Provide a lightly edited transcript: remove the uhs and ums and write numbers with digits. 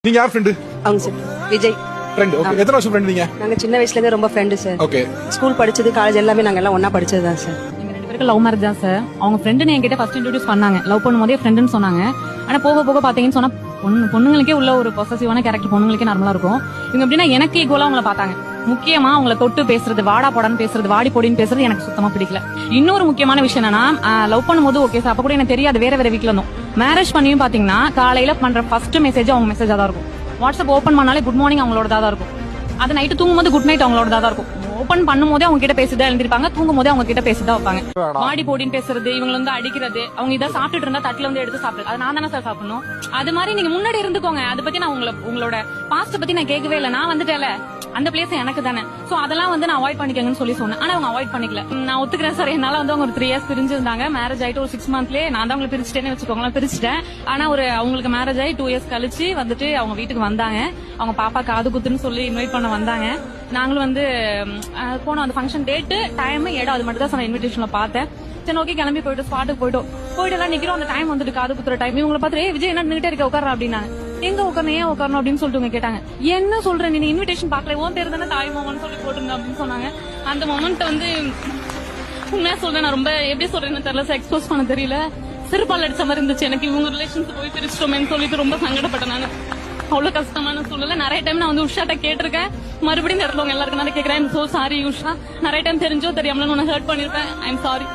நீங்க யார் ஃப்ரெண்டு? அவங்க சார் விஜய் ஃப்ரெண்ட். ஓகே. எத்தனை வருஷம் ஃப்ரெண்ட் நீங்க? நாங்க சின்ன வயசுல இருந்து ரொம்ப ஃப்ரெண்டு சார். ஓகே. ஸ்கூல் படிச்சது காலேஜ் எல்லாமே நாங்க எல்லாம் ஒண்ணா படிச்சது தான் சார். எங்க ரெண்டு பேருக்கு லவ் மேரேஜ் தான் சார். அவங்க ஃப்ரெண்டுன்னு என்கிட்ட ஃபர்ஸ்ட் இன்ட்ரோடியூஸ் பண்ணாங்க. லவ் பண்ணும்போதே ஃப்ரெண்டுன்னு சொன்னாங்க. ஆனா போக போக பாத்தீங்கன்னு சொன்னா பொண்ணுங்களுக்கே உள்ள ஒரு பொசசிவான கேரக்டர் பொண்ணுங்களுக்கே நார்மலா இருக்கும். இவங்க எப்படின்னா எனக்கு ஈக்குவலா அவங்கள பார்த்தாங்க. முக்கியமா அவங்கள தொட்டு பேசுறது, வாடா போடான்னு பேசுறது, வாடி பொடின்னு பேசுறது எனக்கு சுத்தமா பிடிக்கல. இன்னொரு முக்கியமான விஷயம் என்னன்னா, லவ் பண்ணும்போது ஓகே சார், அப்ப கூட எனக்கு தெரியாது, வேற வேற வீட்ல இருந்தோம். மேரேஜ் பண்ணியும் பாத்தீங்கன்னா காலையில பண்ற ஃபர்ஸ்ட் மெசேஜ் அவங்க மெசேஜா தான் இருக்கும். வாட்ஸ்அப் ஓபன் பண்ணாலே குட் மார்னிங் அவங்களோட தான் இருக்கும். அது நைட்டு தூங்கும்போது குட் நைட் அவங்களோட தான் இருக்கும். ஓபன் பண்ணும் போதே அவங்க கிட்ட பேசிதான் எழுந்திருப்பாங்க, தூங்கும் போதே அவங்க கிட்ட பேசிதான் வைப்பாங்க. மாடி போடின்னு பேசுறது, இவங்க வந்து அடிக்கிறது, அவங்க இதை சாப்பிட்டுட்டு இருந்தா தட்டுல வந்து எடுத்து சாப்பிடுறது, அது நான் தானே சார் சாப்பிடணும். அது மாதிரி நீங்க முன்னாடி இருந்துக்கோங்க. அதை பத்தி நான் உங்களோட பாஸ்ட் பத்தி நான் கேட்கவே இல்லை. நான் வந்துட்டேல, அந்த பிளேஸ் எனக்கு தானே. சோ அதெல்லாம் வந்து நான் அவாய்ட் பண்ணிக்கங்கன்னு சொல்லி சொன்னேன். ஆனா அவங்க அவாய்ட் பண்ணிக்கல. நான் ஒத்துக்கிறேன் சார், என்னால வந்து அவங்க ஒரு 3 இயர்ஸ் பிரிஞ்சிருந்தாங்க. மேரேஜ் ஆயிட்டு ஒரு 6 மந்த்லயே நான் தான் அவங்களை பிரிச்சுட்டேன்னு வச்சுக்கோங்களேன், பிரிச்சுட்டேன். ஆனா அவங்களுக்கு மேரேஜ் ஆகி 2 இயர்ஸ் கழிச்சு வந்துட்டு அவங்க வீட்டுக்கு வந்தாங்க. அவங்க பாப்பா காது குத்துன்னு சொல்லி இன்வைட் பண்ண வந்தாங்க. நாங்களும் வந்து போனோம். அந்த ஃபங்க்ஷன் டேட்டு, டைம், இடம் அது மட்டும் தான் சார் இன்விடேஷன்ல பார்த்தேன். சரி ஓகே கிளம்பி போயிட்டு ஸ்பாட்டுக்கு போயிட்டு எல்லாம் நிக்கிறோம். அந்த டைம் வந்துட்டு காது குத்துற டைம். இவங்களை பார்த்து விஜய் என்ன நின்னுட்டே இருக்க, உட்கார அப்படின்னாங்க. எங்க உட்காரணும், ஏன் உட்காரணும் அப்படின்னு சொல்லிட்டு கேட்டாங்க. என்ன சொல்றேன், நீ இன்விடேஷன் பாக்கல, உன் பேர் தானே தாய் மாமன்னு சொல்லி போட்டுருங்க அப்படின்னு சொன்னாங்க. அந்த மொமெண்ட் வந்து உண்மையா சொல்றேன், நான் ரொம்ப எப்படி சொல்றேன்னு தெரியல சார், எக்ஸ்போஸ் பண்ண தெரியல. சிறுபால் அடிச்ச மாதிரி இருந்துச்சு எனக்கு. இவங்க ரிலேஷன்ஸ் போய் பிரிச்சிட்டோமேன்னு சொல்லிட்டு ரொம்ப சங்கடப்பட்டேன் நான். அவ்வளவு கஷ்டமான சூழ்நிலை. நிறைய டைம் நான் வந்து உஷாட்ட கேட்டிருக்கேன். மறுபடியும் இந்த இடத்துல எல்லாருக்கும் கேட்கிறேன், சோ சாரி உஷா, நிறைய டைம் தெரிஞ்சோ தெரியாமல உன்னை ஹர்ட் பண்ணிருப்பேன், ஐ எம் சாரி.